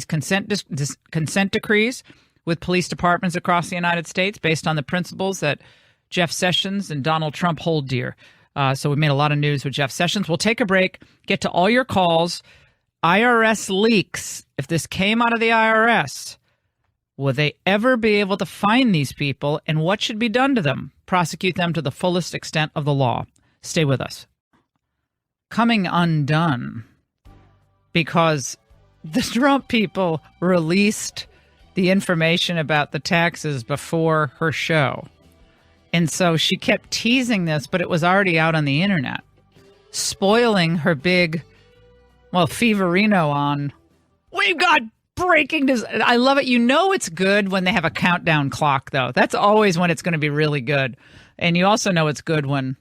consent decrees with police departments across the United States based on the principles that Jeff Sessions and Donald Trump hold dear. So we made a lot of news with Jeff Sessions. We'll take a break, get to all your calls. IRS leaks. If this came out of the IRS, will they ever be able to find these people, and what should be done to them? Prosecute them to the fullest extent of the law. Stay with us. Coming undone because the Trump people released the information about the taxes before her show. And so she kept teasing this, but it was already out on the internet, spoiling her big feverino on, we've got breaking news. I love it. You know it's good when they have a countdown clock, though. That's always when it's going to be really good. And you also know it's good when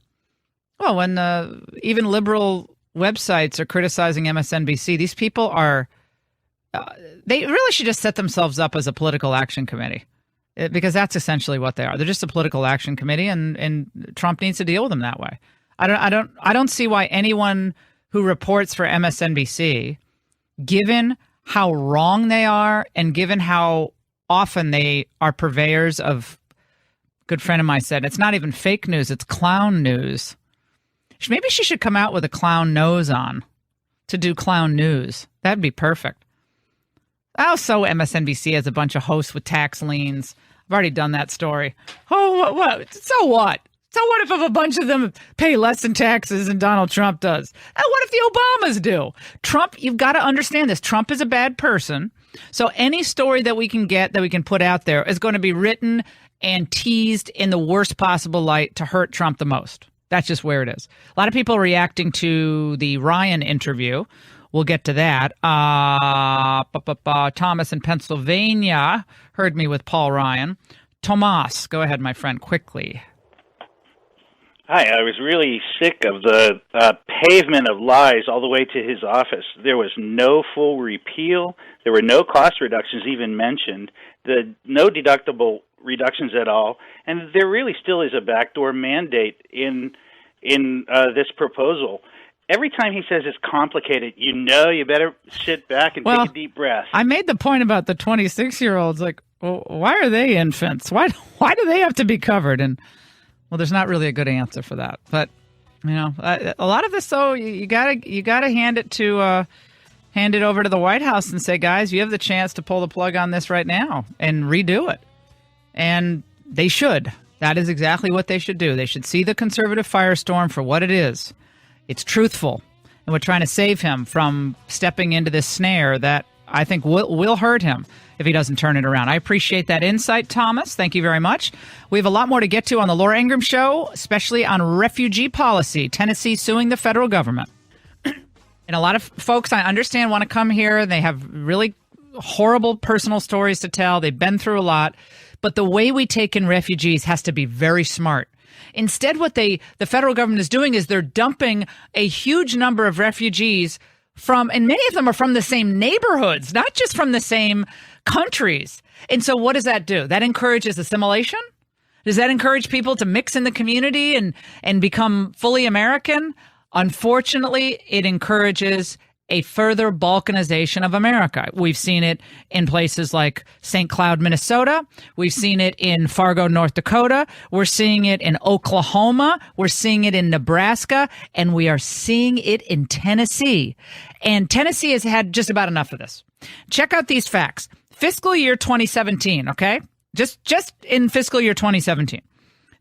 even liberal websites are criticizing MSNBC. These people are, they really should just set themselves up as a political action committee, because that's essentially what they are. They're just a political action committee, and Trump needs to deal with them that way. I don't see why anyone who reports for MSNBC, given how wrong they are, and given how often they are purveyors of, a good friend of mine said, it's not even fake news, it's clown news. Maybe she should come out with a clown nose on to do clown news. That'd be perfect. Oh, so MSNBC has a bunch of hosts with tax liens. I've already done that story. Oh, what? So what? So what if a bunch of them pay less in taxes than Donald Trump does? And what if the Obamas do? Trump, you've got to understand this. Trump is a bad person. So any story that we can get, that we can put out there, is going to be written and teased in the worst possible light to hurt Trump the most. That's just where it is. A lot of people reacting to the Ryan interview. We'll get to that. Thomas in Pennsylvania heard me with Paul Ryan. Tomas, go ahead, my friend, quickly. Hi, I was really sick of the pavement of lies all the way to his office. There was no full repeal. There were no cost reductions even mentioned. No deductible reductions at all. And there really still is a backdoor mandate in this proposal. Every time he says it's complicated, you better sit back and take a deep breath. I made the point about the 26-year-olds. Like, well, why are they infants? Why do they have to be covered? And well, there's not really a good answer for that. But a lot of this, though, you gotta hand it over to the White House and say, guys, you have the chance to pull the plug on this right now and redo it. And they should. That is exactly what they should do. They should see the conservative firestorm for what it is. It's truthful, and we're trying to save him from stepping into this snare that I think will hurt him if he doesn't turn it around. I appreciate that insight, Thomas. Thank you very much. We have a lot more to get to on the Laura Ingraham Show, especially on refugee policy, Tennessee suing the federal government. And a lot of folks, I understand, want to come here. They have really horrible personal stories to tell. They've been through a lot. But the way we take in refugees has to be very smart. Instead, what the federal government is doing is they're dumping a huge number of refugees from, and many of them are from the same neighborhoods, not just from the same countries. And so what does that do? That encourages assimilation? Does that encourage people to mix in the community and become fully American? Unfortunately, it encourages a further balkanization of America. We've seen it in places like St. Cloud, Minnesota. We've seen it in Fargo, North Dakota. We're seeing it in Oklahoma. We're seeing it in Nebraska. And we are seeing it in Tennessee. And Tennessee has had just about enough of this. Check out these facts. Fiscal year 2017, okay? Just in fiscal year 2017.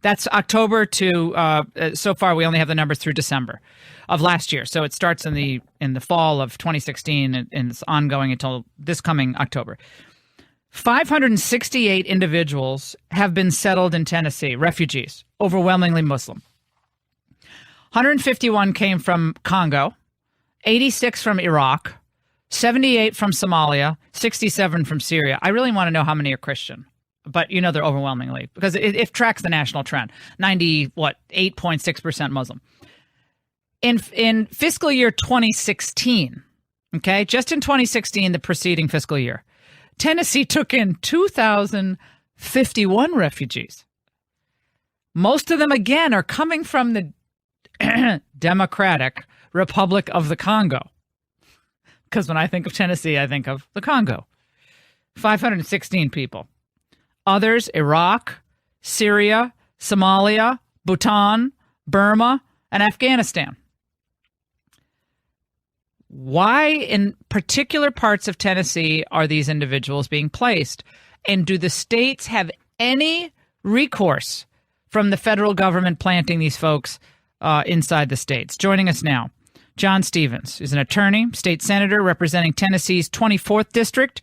That's October to, so far we only have the numbers through December of last year. So it starts in the fall of 2016 and it's ongoing until this coming October. 568 individuals have been settled in Tennessee, refugees, overwhelmingly Muslim. 151 came from Congo, 86 from Iraq, 78 from Somalia, 67 from Syria. I really want to know how many are Christian. But they're overwhelmingly, because it tracks the national trend. 8.6% Muslim. In fiscal year 2016, okay, just in 2016, the preceding fiscal year, Tennessee took in 2,051 refugees. Most of them, again, are coming from the Democratic Republic of the Congo. Because when I think of Tennessee, I think of the Congo. 516 people. Others, Iraq, Syria, Somalia, Bhutan, Burma, and Afghanistan. Why in particular parts of Tennessee are these individuals being placed? And do the states have any recourse from the federal government planting these folks inside the states? Joining us now, John Stevens is an attorney, state senator representing Tennessee's 24th district.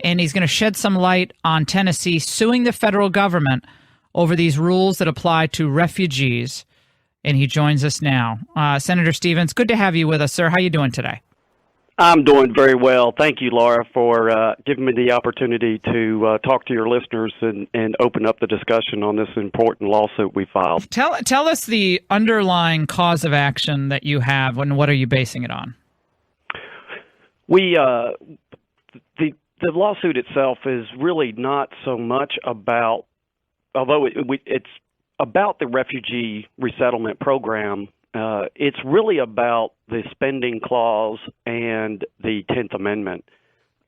And he's going to shed some light on Tennessee suing the federal government over these rules that apply to refugees. And he joins us now. Senator Stevens, good to have you with us, sir. How are you doing today? I'm doing very well. Thank you, Laura, for giving me the opportunity to talk to your listeners and open up the discussion on this important lawsuit we filed. Tell us the underlying cause of action that you have, and what are you basing it on? The lawsuit itself is really not so much about, although it's about the refugee resettlement program, it's really about the spending clause and the 10th Amendment.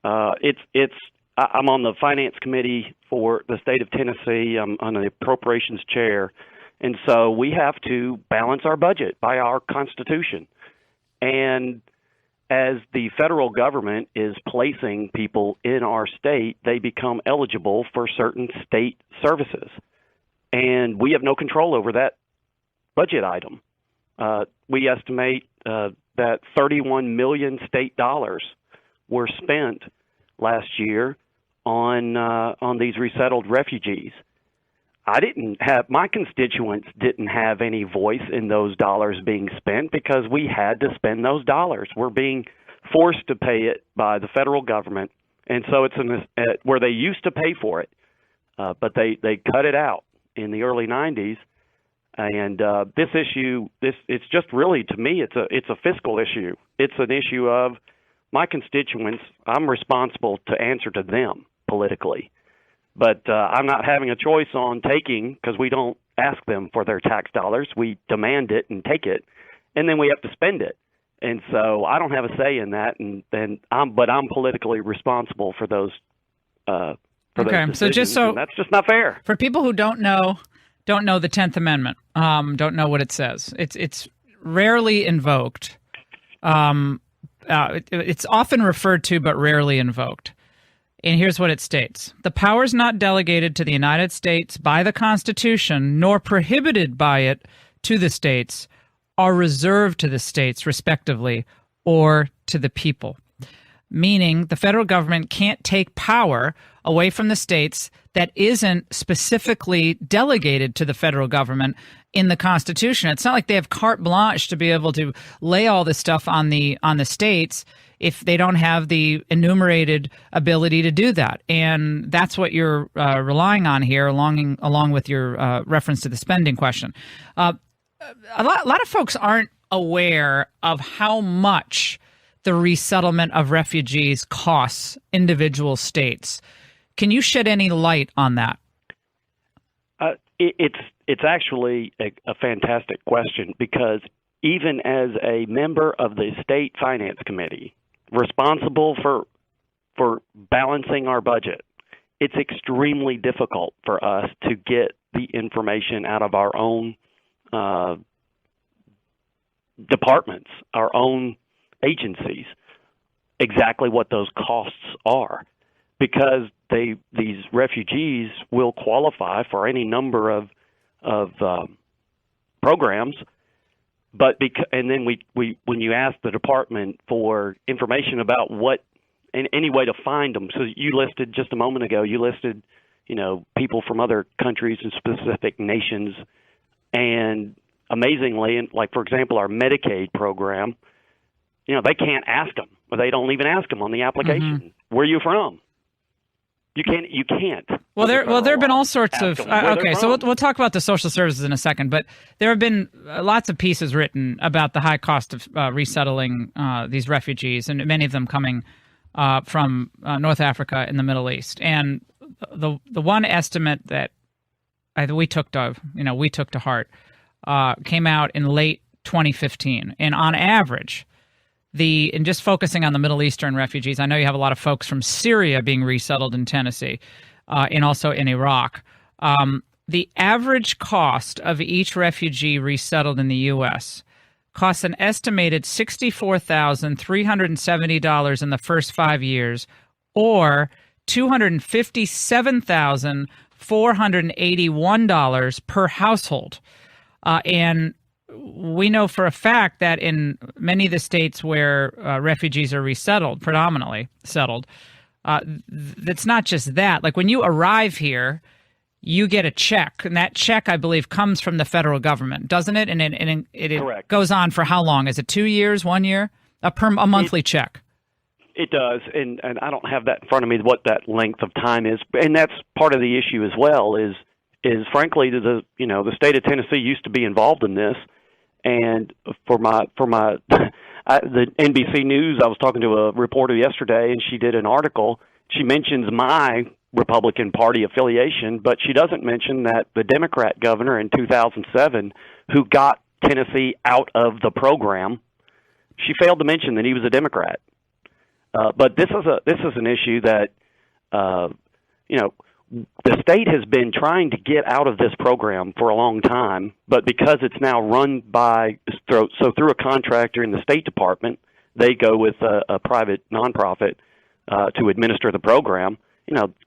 I'm on the finance committee for the state of Tennessee. I'm on the appropriations chair. And so we have to balance our budget by our Constitution. And as the federal government is placing people in our state, they become eligible for certain state services. And we have no control over that budget item. We estimate that 31 million state dollars were spent last year on these resettled refugees. My constituents didn't have any voice in those dollars being spent because we had to spend those dollars. We're being forced to pay it by the federal government, and so it's where they used to pay for it, but they cut it out in the early 90s. And this issue, it's just really, to me, it's a fiscal issue. It's an issue of my constituents. I'm responsible to answer to them politically. But I'm not having a choice on taking, because we don't ask them for their tax dollars. We demand it and take it, and then we have to spend it. And so I don't have a say in that, but I'm politically responsible for those. For those decisions, so just so that's just not fair. For people who don't know the 10th Amendment, don't know what it says. It's rarely invoked. It's often referred to, but rarely invoked. And here's what it states. The powers not delegated to the United States by the Constitution, nor prohibited by it to the states, are reserved to the states, respectively, or to the people. Meaning the federal government can't take power away from the states that isn't specifically delegated to the federal government in the Constitution. It's not like they have carte blanche to be able to lay all this stuff on the states if they don't have the enumerated ability to do that. And that's what you're relying on here, along with your reference to the spending question. A lot of folks aren't aware of how much the resettlement of refugees costs individual states. Can you shed any light on that? It's actually a fantastic question, because even as a member of the state finance committee responsible for balancing our budget, it's extremely difficult for us to get the information out of our own departments, our own agencies, exactly what those costs are, because these refugees will qualify for any number of programs, but and then we when you ask the department for information about what and any way to find them, so you listed just a moment ago, you listed people from other countries and specific nations, and amazingly, and like for example our Medicaid program, they can't ask them, or they don't even ask them on the application. Mm-hmm. Where are you from? You can't. Well, there have been all sorts of. Okay, so we'll talk about the social services in a second, but there have been lots of pieces written about the high cost of resettling these refugees, and many of them coming from North Africa and the Middle East. And the one estimate that we took to heart came out in late 2015, and on average, and just focusing on the Middle Eastern refugees, I know you have a lot of folks from Syria being resettled in Tennessee, and also in Iraq. The average cost of each refugee resettled in the U.S. costs an estimated $64,370 in the first 5 years, or $257,481 per household. And we know for a fact that in many of the states where refugees are resettled, predominantly settled, it's not just that. Like when you arrive here, you get a check, and that check, I believe, comes from the federal government, doesn't it? And it goes on for how long? Is it 2 years, 1 year? A monthly check? It does, and I don't have that in front of me, what that length of time is. And that's part of the issue as well, is frankly, the state of Tennessee used to be involved in this. And for my the NBC News, I was talking to a reporter yesterday, and she did an article. She mentions my Republican Party affiliation, but she doesn't mention that the Democrat governor in 2007, who got Tennessee out of the program, she failed to mention that he was a Democrat. But this is an issue that the state has been trying to get out of this program for a long time, but because it's now run through a contractor in the State Department, they go with a private nonprofit to administer the program.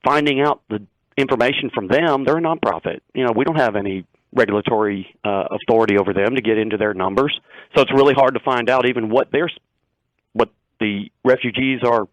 Finding out the information from them, they're a nonprofit. We don't have any regulatory authority over them to get into their numbers, so it's really hard to find out even what the refugees are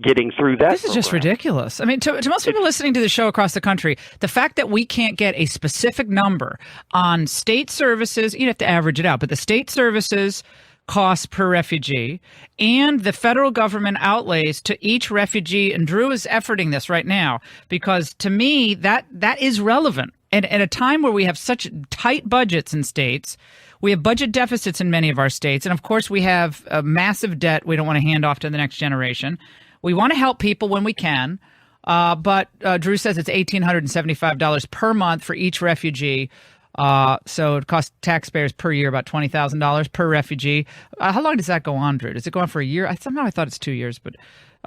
getting through that. This is just ridiculous. I mean, to most people listening to the show across the country, the fact that we can't get a specific number on state services, you have to average it out, but the state services costs per refugee and the federal government outlays to each refugee, and Drew is efforting this right now, because to me, that is relevant. And at a time where we have such tight budgets in states, we have budget deficits in many of our states, and of course we have a massive debt we don't want to hand off to the next generation. We want to help people when we can, but Drew says it's $1,875 per month for each refugee. So it costs taxpayers per year about $20,000 per refugee. How long does that go on, Drew? Does it go on for a year? Somehow I thought it's 2 years, but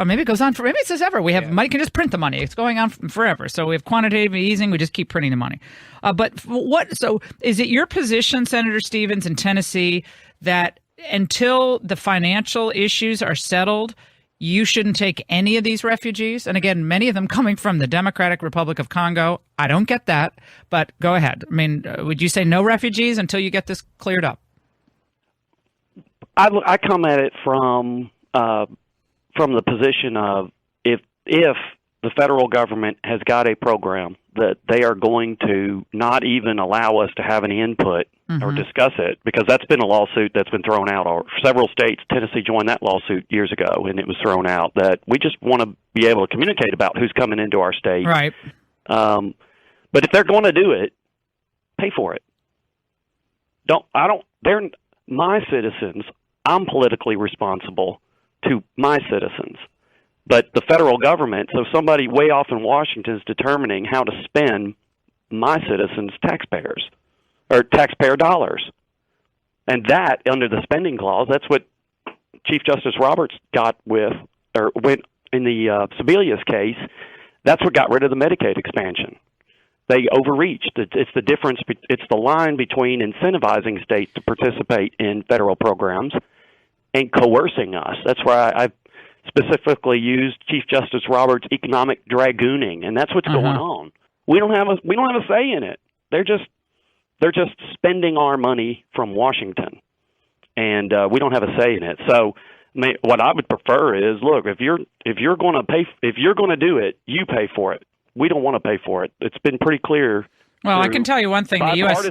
maybe it goes on for, maybe it says ever. We have money, can just print the money. It's going on forever. So we have quantitative easing. We just keep printing the money. So is it your position, Senator Stevens, in Tennessee, that until the financial issues are settled, you shouldn't take any of these refugees? And again, many of them coming from the Democratic Republic of Congo. I don't get that, but go ahead. I mean, would you say no refugees until you get this cleared up? I come at it from the position of if the federal government has got a program that they are going to not even allow us to have any input or discuss it, because that's been a lawsuit that's been thrown out. Or several states, Tennessee joined that lawsuit years ago, and it was thrown out that we just want to be able to communicate about who's coming into our state. Right. But if they're going to do it, pay for it. They're my citizens. I'm politically responsible to my citizens. But the federal government, so somebody way off in Washington is determining how to spend my citizens' taxpayer dollars. And that, under the spending clause, that's what Chief Justice Roberts went in the Sebelius case. That's what got rid of the Medicaid expansion. They overreached. It's the difference. It's the line between incentivizing states to participate in federal programs and coercing us. That's why I specifically used Chief Justice Roberts' economic dragooning, and that's what's going on. We don't have a say in it. They're just spending our money from Washington, and we don't have a say in it. So, what I would prefer is, look, if you're going to do it, you pay for it. We don't want to pay for it. It's been pretty clear. Well, I can tell you one thing: the U.S.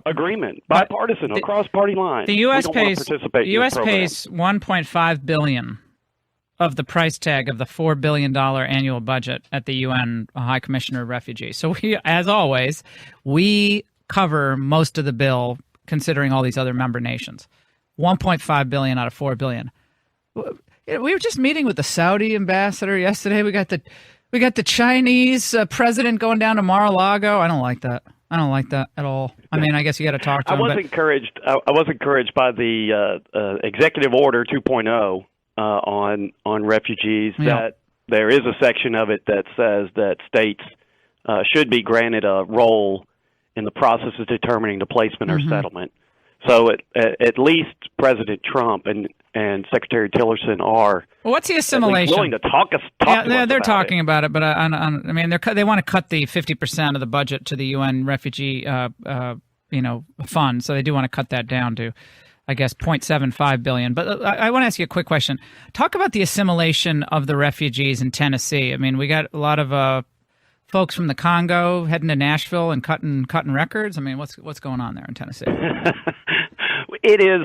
agreement, bipartisan across party lines. The U.S. pays $1.5 billion of the price tag of the $4 billion annual budget at the UN High Commissioner of Refugees. So we, as always, we cover most of the bill, considering all these other member nations. $1.5 billion out of $4 billion. We were just meeting with the Saudi ambassador yesterday. We got the Chinese president going down to Mar-a-Lago. I don't like that. I don't like that at all. I mean, I guess you got to talk to him. I was encouraged by the Executive Order 2.0 on refugees. That there is a section of it that says that states should be granted a role in the process of determining the placement or settlement. So at least President Trump and Secretary Tillerson are what's the assimilation? Willing to talk to us they're about talking it. about it, but I mean, they want to cut the 50% of the budget to the UN refugee fund, so they do want to cut that down to, I guess, $0.75 billion. But I want to ask you a quick question. Talk about the assimilation of the refugees in Tennessee. I mean, we got a lot of folks from the Congo heading to Nashville and cutting records. I mean, what's going on there in Tennessee? It is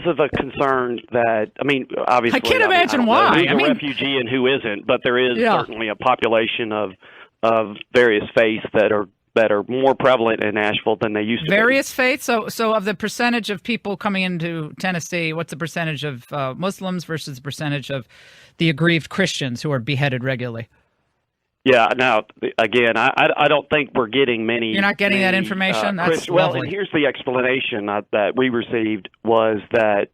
of a concern that, I mean, obviously, I can't imagine why. Who's a refugee and who isn't, but there is certainly a population of various faiths that are more prevalent in Nashville than they used to be. Various faiths? So of the percentage of people coming into Tennessee, what's the percentage of Muslims versus the percentage of the aggrieved Christians who are beheaded regularly? Yeah, now, again, I don't think we're getting many. You're not getting that information? That's well, lovely. And here's the explanation that we received was that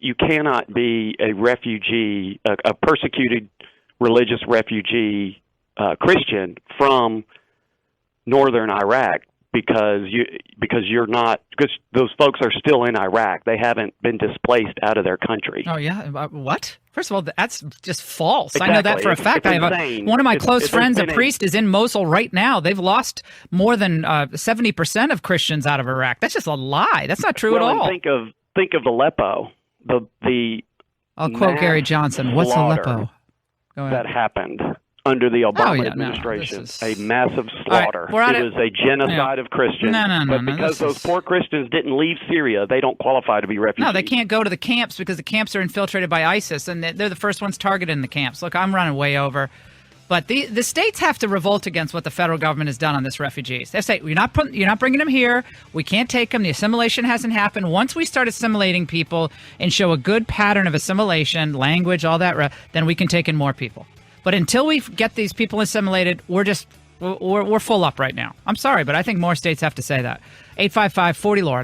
you cannot be a refugee, a persecuted religious refugee Christian from northern Iraq because those folks are still in Iraq. They haven't been displaced out of their country. Oh yeah, what? First of all, that's just false. Exactly. I know that for a fact. I have one of my close friends, a priest, is in Mosul right now. They've lost more than 70% of Christians out of Iraq. That's just a lie. That's not true at all. Think of Aleppo. I'll quote Gary Johnson. What's Aleppo? That happened under the Obama administration. A massive slaughter. Right, it was a genocide of Christians. But because those poor Christians didn't leave Syria, they don't qualify to be refugees. No, they can't go to the camps because the camps are infiltrated by ISIS, and they're the first ones targeted in the camps. Look, I'm running way over. But the states have to revolt against what the federal government has done on this refugees. They say, you're not bringing them here. We can't take them. The assimilation hasn't happened. Once we start assimilating people and show a good pattern of assimilation, language, all that, then we can take in more people. But until we get these people assimilated, we're full up right now. I'm sorry, but I think more states have to say that. 855-40-LAW.